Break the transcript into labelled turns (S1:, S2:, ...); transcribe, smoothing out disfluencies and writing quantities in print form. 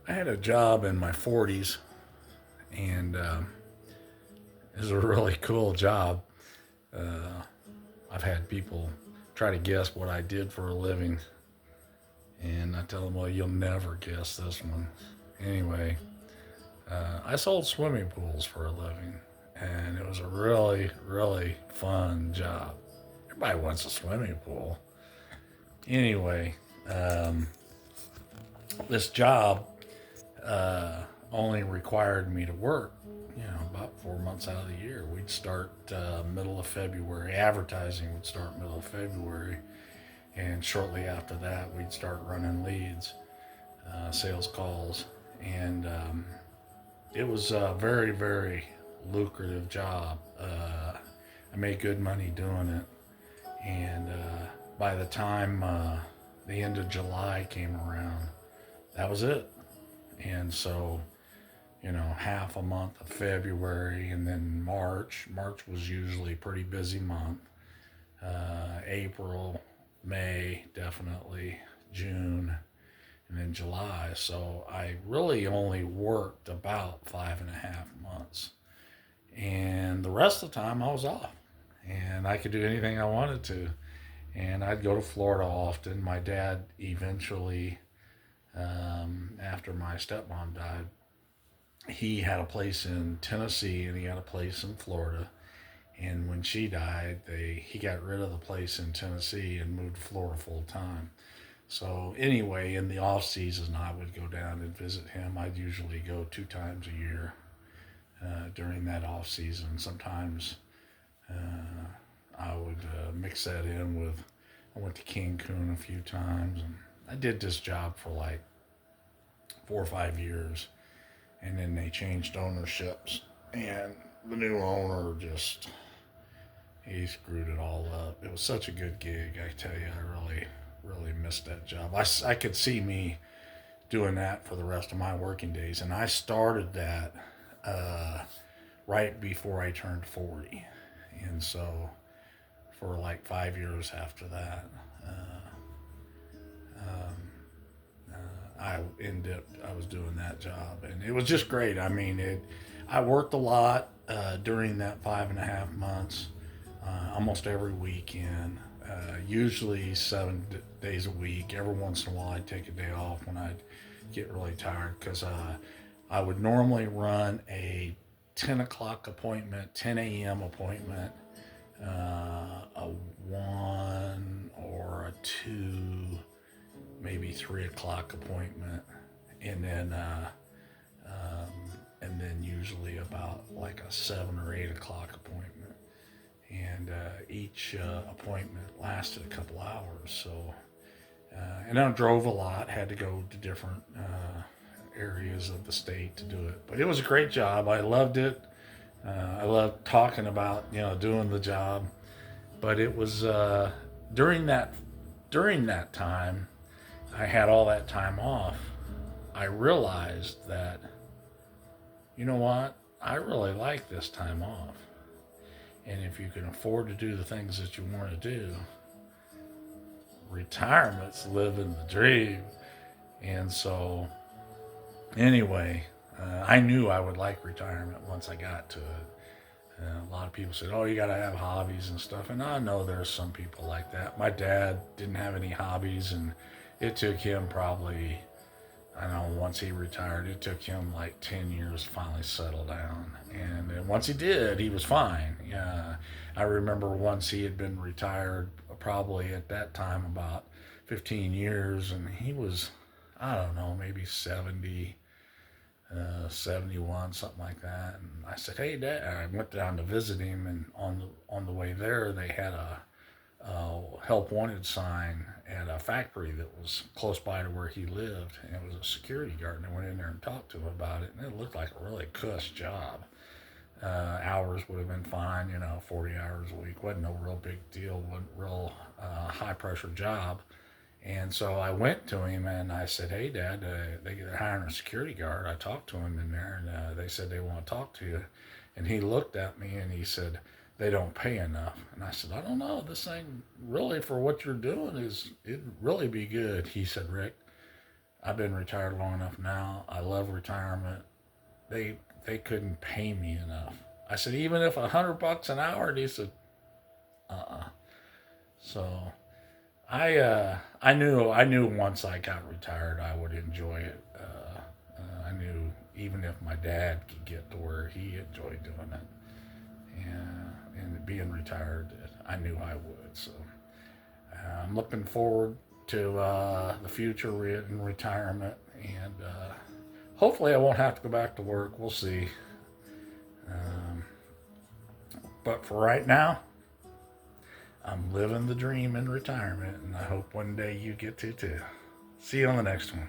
S1: I had a job in my 40s, and it was a really cool job. Uh, I've had people try to guess what I did for a living, and I tell them, well, you'll never guess this one. Anyway, I sold swimming pools for a living, and it was a really, really fun job. Everybody wants a swimming pool. Anyway, um, this job only required me to work, about 4 months out of the year. We'd start middle of February. Advertising would start middle of February, and shortly after that, we'd start running leads, sales calls, and it was a very, very lucrative job. I made good money doing it, and by the time the end of July came around, that was it. And so, half a month of February, and then March. March was usually a pretty busy month. April, May, definitely, June, and then July. So I really only worked about 5.5 months. And the rest of the time I was off. And I could do anything I wanted to. And I'd go to Florida often. My dad eventually, after my stepmom died, he had a place in Tennessee and he had a place in Florida. And when she died, he got rid of the place in Tennessee and moved to Florida full time. So anyway, in the off season, I would go down and visit him. I'd usually go 2 times a year during that off season. Sometimes I would mix that in with. I went to Cancun a few times, and I did this job for like 4 or 5 years, and then they changed ownerships, and the new owner just he screwed it all up. It was such a good gig, I tell you. I really, really missed that job. I could see me doing that for the rest of my working days, and I started that uh, right before I turned 40, and so for like 5 years after that. I was doing that job, and it was just great. I mean, I worked a lot during that 5.5 months, almost every weekend, usually 7 days a week. Every once in a while, I'd take a day off when I'd get really tired because I would normally run a 10 o'clock appointment, 10 a.m. appointment, a 1 or a 2, maybe 3 o'clock appointment, and then usually about like a 7 or 8 o'clock appointment, and each appointment lasted a couple hours. So, and I drove a lot, had to go to different areas of the state to do it. But it was a great job. I loved it. I loved talking about doing the job. But it was during that during that time I had all that time off. I realized that you know what, I really like this time off. And if you can afford to do the things that you want to do, retirement's living the dream. And so, anyway, I knew I would like retirement once I got to it. A lot of people said, "Oh, you got to have hobbies and stuff," and I know there's some people like that. My dad didn't have any hobbies, and it took him probably, I know, once he retired, it took him like 10 years to finally settle down. And then once he did, he was fine. I remember once he had been retired, probably at that time about 15 years, and he was, I don't know, maybe 70, 71, something like that. And I said, "Hey, Dad," I went down to visit him, and on the way there, they had a help wanted sign at a factory that was close by to where he lived, and it was a security guard. And I went in there and talked to him about it, and it looked like a really cuss job. Hours would have been fine, 40 hours a week. Wasn't no real big deal, wasn't real high pressure job. And so I went to him and I said, "Hey, Dad, they're hiring a security guard." I talked to him in there, and they said they want to talk to you. And he looked at me and he said, "They don't pay enough." And I said, "I don't know. This thing really, for what you're doing, it'd really be good." He said, "Rick, I've been retired long enough now. I love retirement. They couldn't pay me enough. I said, even if $100 an hour, and he said, so I knew once I got retired I would enjoy it. I knew even if my dad could get to where he enjoyed doing it, and being retired, I knew I would. So I'm looking forward to the future in retirement, and hopefully I won't have to go back to work. We'll see. Um, but for right now, I'm living the dream in retirement, and I hope one day you get to too. See you on the next one.